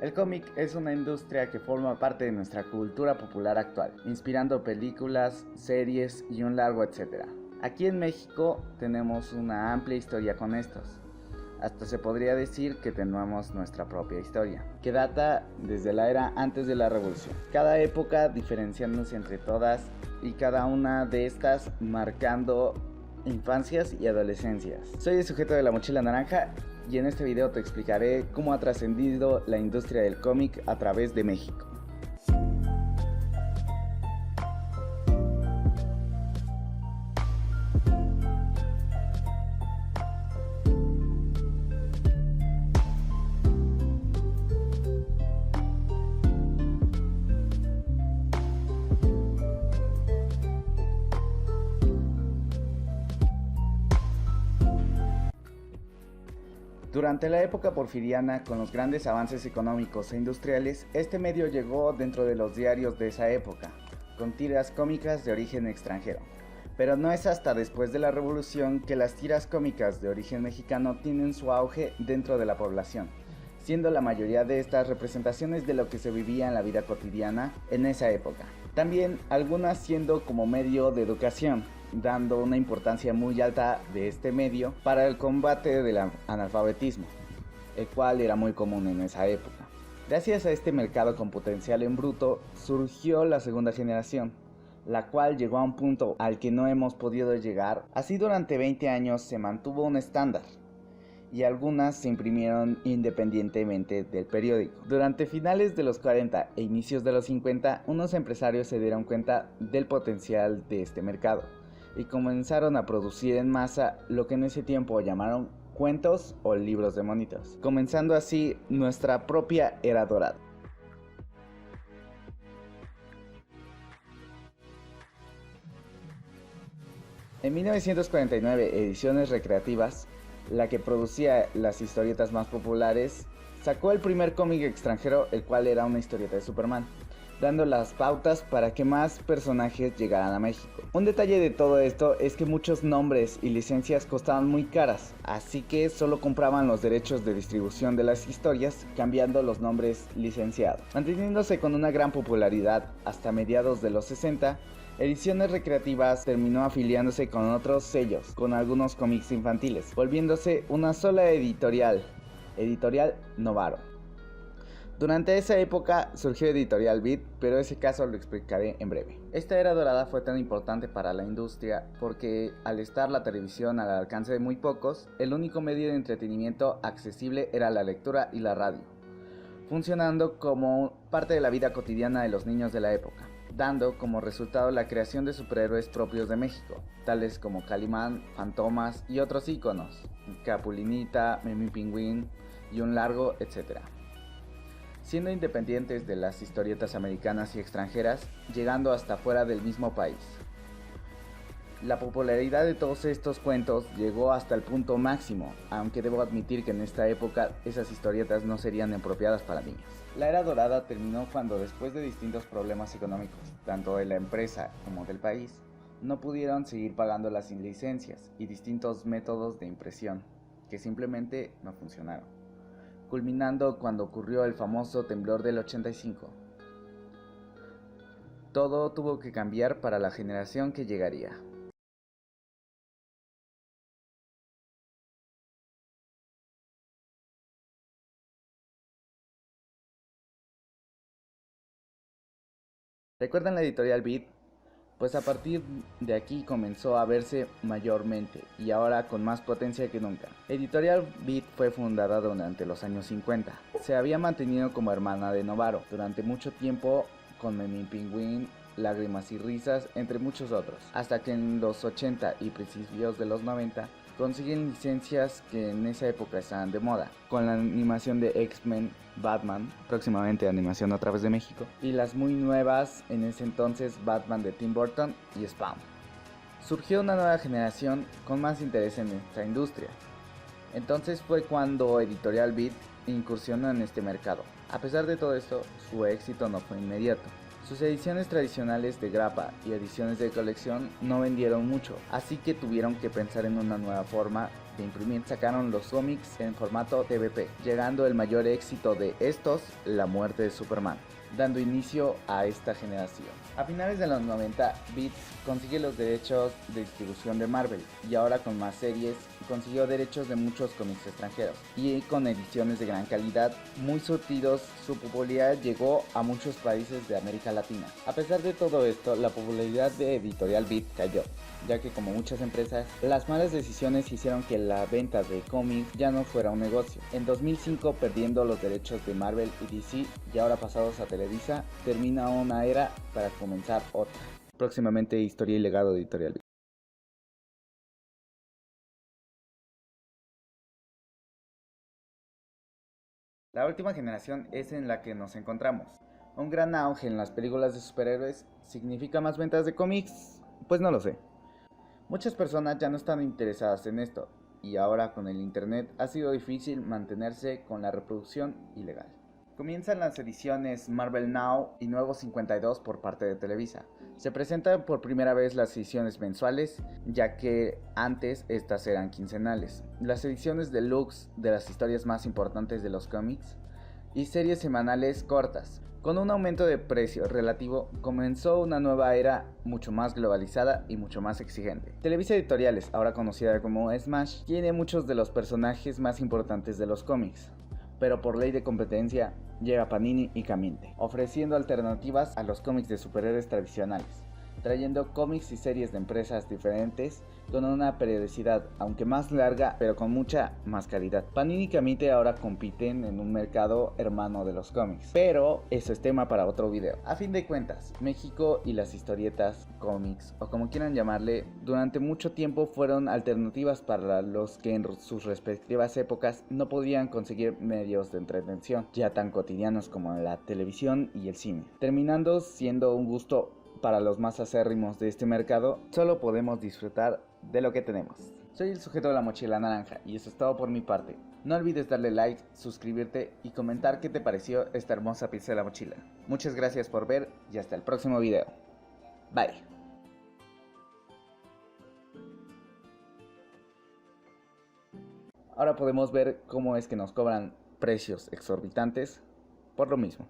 El cómic es una industria que forma parte de nuestra cultura popular actual, inspirando películas, series y un largo etcétera. Aquí en México tenemos una amplia historia con estos. Hasta se podría decir que tenemos nuestra propia historia, que data desde la era antes de la Revolución. Cada época diferenciándose entre todas y cada una de estas marcando infancias y adolescencias. Soy el sujeto de la mochila naranja y en este video te explicaré cómo ha trascendido la industria del cómic a través de México. Durante la época porfiriana, con los grandes avances económicos e industriales, este medio llegó dentro de los diarios de esa época, con tiras cómicas de origen extranjero. Pero no es hasta después de la Revolución que las tiras cómicas de origen mexicano tienen su auge dentro de la población, siendo la mayoría de estas representaciones de lo que se vivía en la vida cotidiana en esa época. También algunas siendo como medio de educación, dando una importancia muy alta de este medio para el combate del analfabetismo, el cual era muy común en esa época. Gracias a este mercado con potencial en bruto, surgió la segunda generación, la cual llegó a un punto al que no hemos podido llegar. Así durante 20 años se mantuvo un estándar, y algunas se imprimieron independientemente del periódico. Durante finales de los 40 e inicios de los 50, unos empresarios se dieron cuenta del potencial de este mercado y comenzaron a producir en masa lo que en ese tiempo llamaron cuentos o libros de monitos, comenzando así nuestra propia era dorada. En 1949, Ediciones Recreativas, la que producía las historietas más populares, sacó el primer cómic extranjero, el cual era una historieta de Superman, dando las pautas para que más personajes llegaran a México. Un detalle de todo esto es que muchos nombres y licencias costaban muy caras, así que solo compraban los derechos de distribución de las historias, cambiando los nombres licenciados. Manteniéndose con una gran popularidad hasta mediados de los 60, Ediciones Recreativas terminó afiliándose con otros sellos, con algunos cómics infantiles, volviéndose una sola editorial, Editorial Novaro. Durante esa época surgió Editorial Beat, pero ese caso lo explicaré en breve. Esta era dorada fue tan importante para la industria porque al estar la televisión al alcance de muy pocos, el único medio de entretenimiento accesible era la lectura y la radio, funcionando como parte de la vida cotidiana de los niños de la época, dando como resultado la creación de superhéroes propios de México, tales como Calimán, Fantomas y otros íconos, Capulinita, Mimi Pingüín y un largo etcétera. Siendo independientes de las historietas americanas y extranjeras, llegando hasta fuera del mismo país. La popularidad de todos estos cuentos llegó hasta el punto máximo, aunque debo admitir que en esta época esas historietas no serían apropiadas para niños. La era dorada terminó cuando, después de distintos problemas económicos, tanto de la empresa como del país, no pudieron seguir pagando las licencias y distintos métodos de impresión, que simplemente no funcionaron, culminando cuando ocurrió el famoso temblor del 85. Todo tuvo que cambiar para la generación que llegaría. ¿Recuerdan la editorial Beat? Pues a partir de aquí comenzó a verse mayormente y ahora con más potencia que nunca. Editorial Beat fue fundada durante los años 50. Se había mantenido como hermana de Novaro durante mucho tiempo con Memín Pingüín, Lágrimas y Risas, entre muchos otros, hasta que en los 80 y principios de los 90 consiguen licencias que en esa época estaban de moda, con la animación de X-Men, Batman, próximamente animación a través de México, y las muy nuevas en ese entonces Batman de Tim Burton y Spawn. Surgió una nueva generación con más interés en esta industria. Entonces fue cuando Editorial Beat incursionó en este mercado. A pesar de todo esto, su éxito no fue inmediato. Sus ediciones tradicionales de grapa y ediciones de colección no vendieron mucho, así que tuvieron que pensar en una nueva forma de imprimir sacaron los cómics en formato TVP, llegando el mayor éxito de estos, la muerte de Superman, dando inicio a esta generación. A finales de los 90, Beat consigue los derechos de distribución de Marvel y ahora con más series consiguió derechos de muchos cómics extranjeros y con ediciones de gran calidad muy surtidos. Su popularidad llegó a muchos países de América Latina. A pesar de todo esto, la popularidad de Editorial Beat cayó, ya que como muchas empresas, las malas decisiones hicieron que la venta de cómics ya no fuera un negocio. En 2005, perdiendo los derechos de Marvel y DC y ahora pasados a Televisa, termina una era para comenzar otra. Próximamente, Historia y Legado de Editorial Beat. La última generación es en la que nos encontramos. ¿Un gran auge en las películas de superhéroes significa más ventas de cómics? Pues no lo sé. Muchas personas ya no están interesadas en esto, y ahora con el internet ha sido difícil mantenerse con la reproducción ilegal. Comienzan las ediciones Marvel Now y Nuevo 52 por parte de Televisa. Se presentan por primera vez las ediciones mensuales, ya que antes estas eran quincenales. Las ediciones deluxe de las historias más importantes de los cómics y series semanales cortas. Con un aumento de precio relativo, comenzó una nueva era mucho más globalizada y mucho más exigente. Televisa Editoriales, ahora conocida como Smash, tiene muchos de los personajes más importantes de los cómics, pero por ley de competencia llega Panini y Caminte, ofreciendo alternativas a los cómics de superhéroes tradicionales, trayendo cómics y series de empresas diferentes con una periodicidad aunque más larga pero con mucha más calidad. Panini y Camite ahora compiten en un mercado hermano de los cómics, pero eso es tema para otro video. A fin de cuentas, México y las historietas, cómics o como quieran llamarle, durante mucho tiempo fueron alternativas para los que en sus respectivas épocas no podían conseguir medios de entretención ya tan cotidianos como la televisión y el cine, terminando siendo un gusto para los más acérrimos de este mercado. Solo podemos disfrutar de lo que tenemos. Soy el sujeto de la mochila naranja y eso es todo por mi parte. No olvides darle like, suscribirte y comentar qué te pareció esta hermosa pieza de la mochila. Muchas gracias por ver y hasta el próximo video. Bye. Ahora podemos ver cómo es que nos cobran precios exorbitantes por lo mismo.